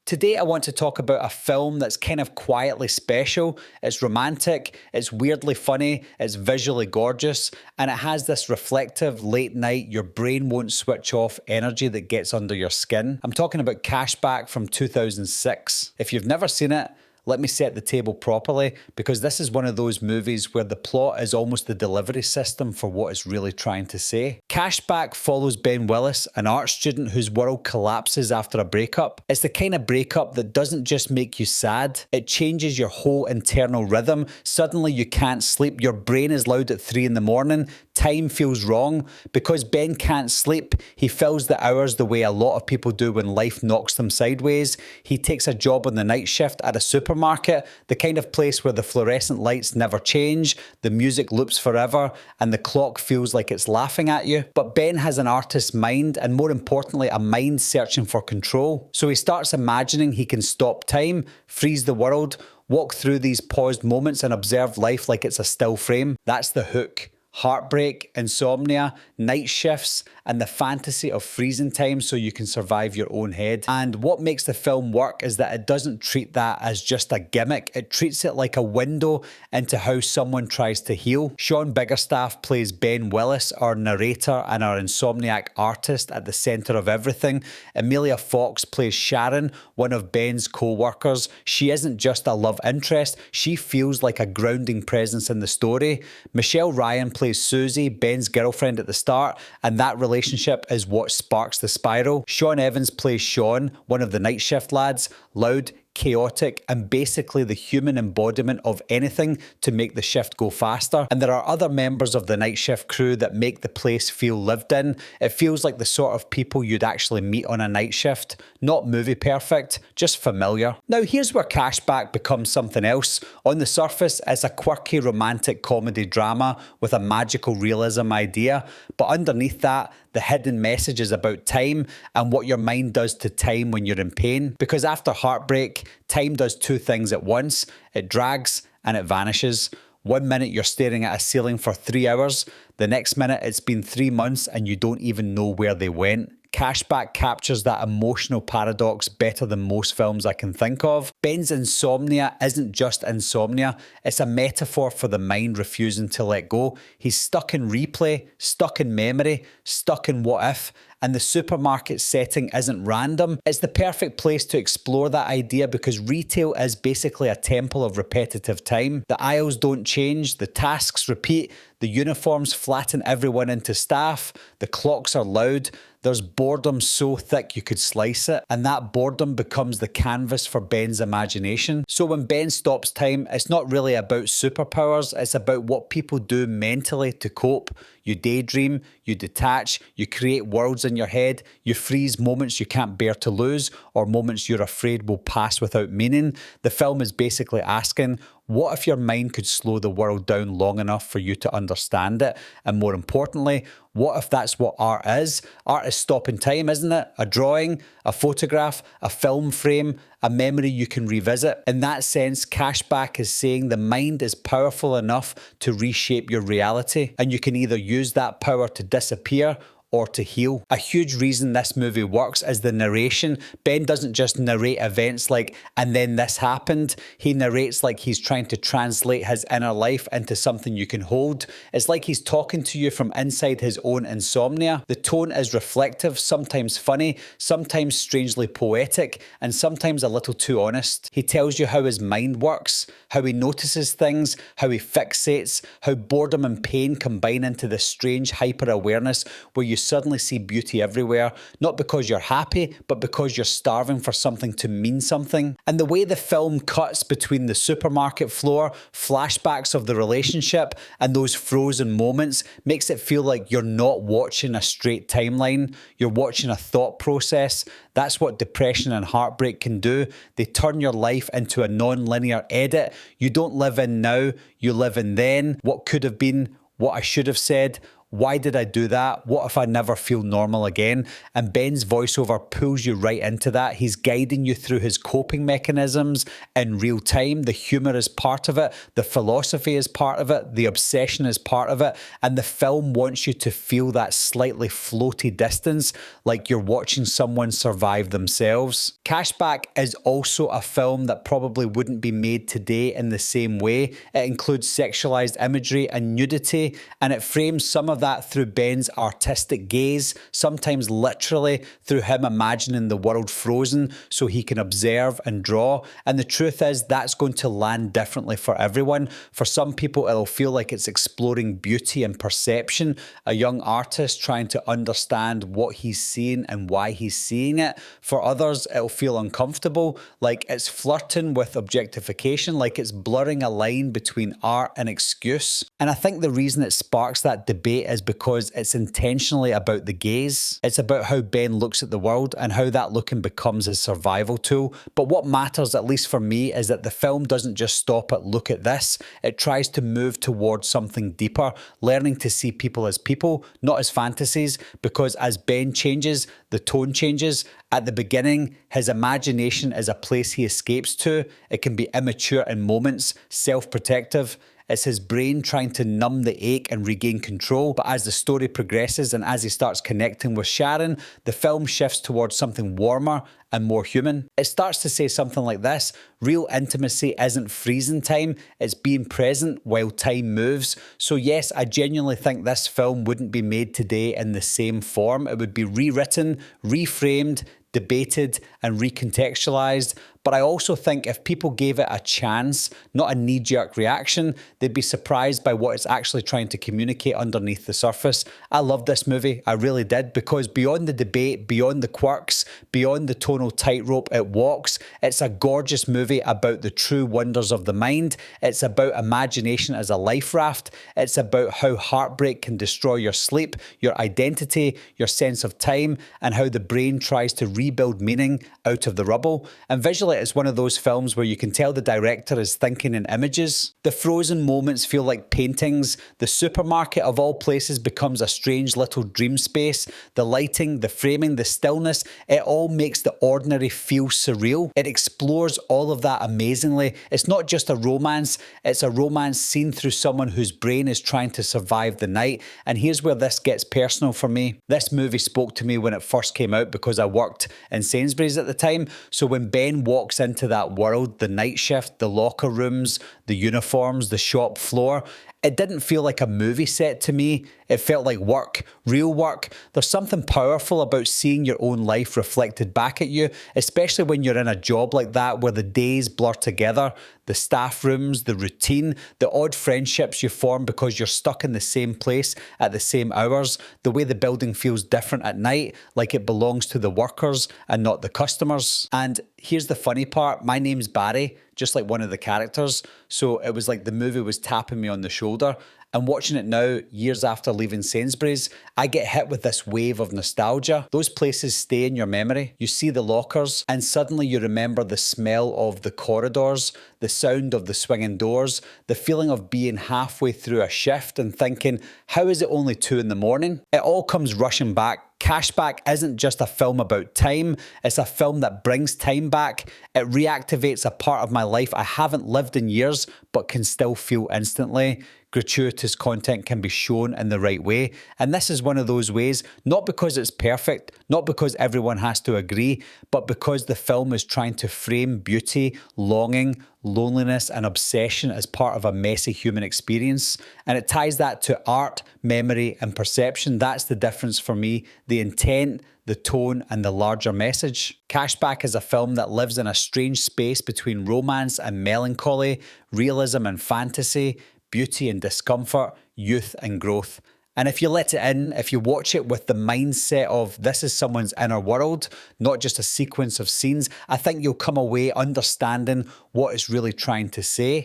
Today I want to talk about a film that's kind of quietly special. It's romantic, it's weirdly funny, it's visually gorgeous, and it has this reflective, late night, your brain won't switch off energy that gets under your skin. I'm talking about Cashback from 2006. If you've never seen it, let me set the table properly, because this is one of those movies where the plot is almost the delivery system for what it's really trying to say. Cashback follows Ben Willis, an art student whose world collapses after a breakup. It's the kind of breakup that doesn't just make you sad, it changes your whole internal rhythm. Suddenly you can't sleep, your brain is loud at 3 in the morning, time feels wrong. Because Ben can't sleep, he fills the hours the way a lot of people do when life knocks them sideways. He takes a job on the night shift at a supermarket, the kind of place where the fluorescent lights never change, the music loops forever, and the clock feels like it's laughing at you. But Ben has an artist's mind, and more importantly, a mind searching for control. So he starts imagining he can stop time, freeze the world, walk through these paused moments and observe life like it's a still frame. That's the hook. Heartbreak, insomnia, night shifts, and the fantasy of freezing time so you can survive your own head. And what makes the film work is that it doesn't treat that as just a gimmick, it treats it like a window into how someone tries to heal. Sean Biggerstaff plays Ben Willis, our narrator and our insomniac artist at the centre of everything. Emilia Fox plays Sharon, one of Ben's co-workers. She isn't just a love interest, she feels like a grounding presence in the story. Michelle Ryan plays Susie, Ben's girlfriend at the start, and that relationship is what sparks the spiral. Sean Evans plays Sean, one of the night shift lads, loud, chaotic, and basically the human embodiment of anything to make the shift go faster. And there are other members of the night shift crew that make the place feel lived in. It feels like the sort of people you'd actually meet on a night shift. Not movie perfect, just familiar. Now here's where Cashback becomes something else. On the surface, it's a quirky romantic comedy drama with a magical realism idea, but underneath that, the hidden message is about time and what your mind does to time when you're in pain. Because after heartbreak, time does two things at once. It drags and it vanishes. 1 minute you're staring at a ceiling for 3 hours. The next minute it's been 3 months and you don't even know where they went. Cashback captures that emotional paradox better than most films I can think of. Ben's insomnia isn't just insomnia, it's a metaphor for the mind refusing to let go. He's stuck in replay, stuck in memory, stuck in what if, and the supermarket setting isn't random. It's the perfect place to explore that idea because retail is basically a temple of repetitive time. The aisles don't change, the tasks repeat, the uniforms flatten everyone into staff, the clocks are loud, there's boredom so thick you could slice it, and that boredom becomes the canvas for Ben's imagination. So when Ben stops time, it's not really about superpowers, it's about what people do mentally to cope. You daydream, you detach, you create worlds in your head, you freeze moments you can't bear to lose, or moments you're afraid will pass without meaning. The film is basically asking, what if your mind could slow the world down long enough for you to understand it? And more importantly, what if that's what art is? Art is stopping time, isn't it? A drawing, a photograph, a film frame, a memory you can revisit. In that sense, Cashback is saying the mind is powerful enough to reshape your reality, and you can either use that power to disappear or to heal. A huge reason this movie works is the narration. Ben doesn't just narrate events like, and then this happened. He narrates like he's trying to translate his inner life into something you can hold. It's like he's talking to you from inside his own insomnia. The tone is reflective, sometimes funny, sometimes strangely poetic, and sometimes a little too honest. He tells you how his mind works, how he notices things, how he fixates, how boredom and pain combine into this strange hyper-awareness where you suddenly see beauty everywhere, not because you're happy, but because you're starving for something to mean something. And the way the film cuts between the supermarket floor, flashbacks of the relationship, and those frozen moments makes it feel like you're not watching a straight timeline, you're watching a thought process. That's what depression and heartbreak can do. They turn your life into a non-linear edit. You don't live in now, you live in then, what could have been, what I should have said, Why did I do that? What if I never feel normal again? And Ben's voiceover pulls you right into that. He's guiding you through his coping mechanisms in real time. The humor is part of it. The philosophy is part of it. The obsession is part of it. And the film wants you to feel that slightly floaty distance, like you're watching someone survive themselves. Cashback is also a film that probably wouldn't be made today in the same way. It includes sexualized imagery and nudity, and it frames some of that through Ben's artistic gaze, sometimes literally through him imagining the world frozen so he can observe and draw. And the truth is, that's going to land differently for everyone. For some people, it'll feel like it's exploring beauty and perception, a young artist trying to understand what he's seeing and why he's seeing it. For others, it'll feel uncomfortable, like it's flirting with objectification, like it's blurring a line between art and excuse. And I think the reason it sparks that debate is because it's intentionally about the gaze. It's about how Ben looks at the world and how that looking becomes his survival tool. But what matters, at least for me, is that the film doesn't just stop at look at this. It tries to move towards something deeper, learning to see people as people, not as fantasies, because as Ben changes, the tone changes. At the beginning, his imagination is a place he escapes to. It can be immature in moments, self-protective. It's his brain trying to numb the ache and regain control. But as the story progresses and as he starts connecting with Sharon, the film shifts towards something warmer and more human. It starts to say something like this: real intimacy isn't freezing time, it's being present while time moves. So yes, I genuinely think this film wouldn't be made today in the same form. It would be rewritten, reframed, debated and recontextualized. But I also think if people gave it a chance, not a knee-jerk reaction, they'd be surprised by what it's actually trying to communicate underneath the surface. I loved this movie, I really did, because beyond the debate, beyond the quirks, beyond the tonal tightrope it walks, it's a gorgeous movie about the true wonders of the mind. It's about imagination as a life raft. It's about how heartbreak can destroy your sleep, your identity, your sense of time, and how the brain tries to rebuild meaning out of the rubble. And visually, it's one of those films where you can tell the director is thinking in images. The frozen moments feel like paintings. The supermarket of all places becomes a strange little dream space. The lighting, the framing, the stillness, it all makes the ordinary feel surreal. It explores all of that amazingly. It's not just a romance, it's a romance seen through someone whose brain is trying to survive the night. And here's where this gets personal for me. This movie spoke to me when it first came out because I worked in Sainsbury's at the time. So when Ben walks into that world, the night shift, the locker rooms, the uniforms, the shop floor, it didn't feel like a movie set to me. It felt like work, real work. There's something powerful about seeing your own life reflected back at you, especially when you're in a job like that where the days blur together, the staff rooms, the routine, the odd friendships you form because you're stuck in the same place at the same hours, the way the building feels different at night, like it belongs to the workers and not the customers. And here's the funny part, my name's Barry, just like one of the characters. So it was like the movie was tapping me on the shoulder. And watching it now, years after leaving Sainsbury's, I get hit with this wave of nostalgia. Those places stay in your memory. You see the lockers and suddenly you remember the smell of the corridors, the sound of the swinging doors, the feeling of being halfway through a shift and thinking, how is it only 2 in the morning? It all comes rushing back. Cashback isn't just a film about time, it's a film that brings time back. It reactivates a part of my life I haven't lived in years, but can still feel instantly. Gratuitous content can be shown in the right way. And this is one of those ways, not because it's perfect, not because everyone has to agree, but because the film is trying to frame beauty, longing, loneliness and obsession as part of a messy human experience. And it ties that to art, memory and perception. That's the difference for me. The intent, the tone and the larger message. Cashback is a film that lives in a strange space between romance and melancholy, realism and fantasy, beauty and discomfort, youth and growth. And if you let it in, if you watch it with the mindset of this is someone's inner world, not just a sequence of scenes, I think you'll come away understanding what it's really trying to say.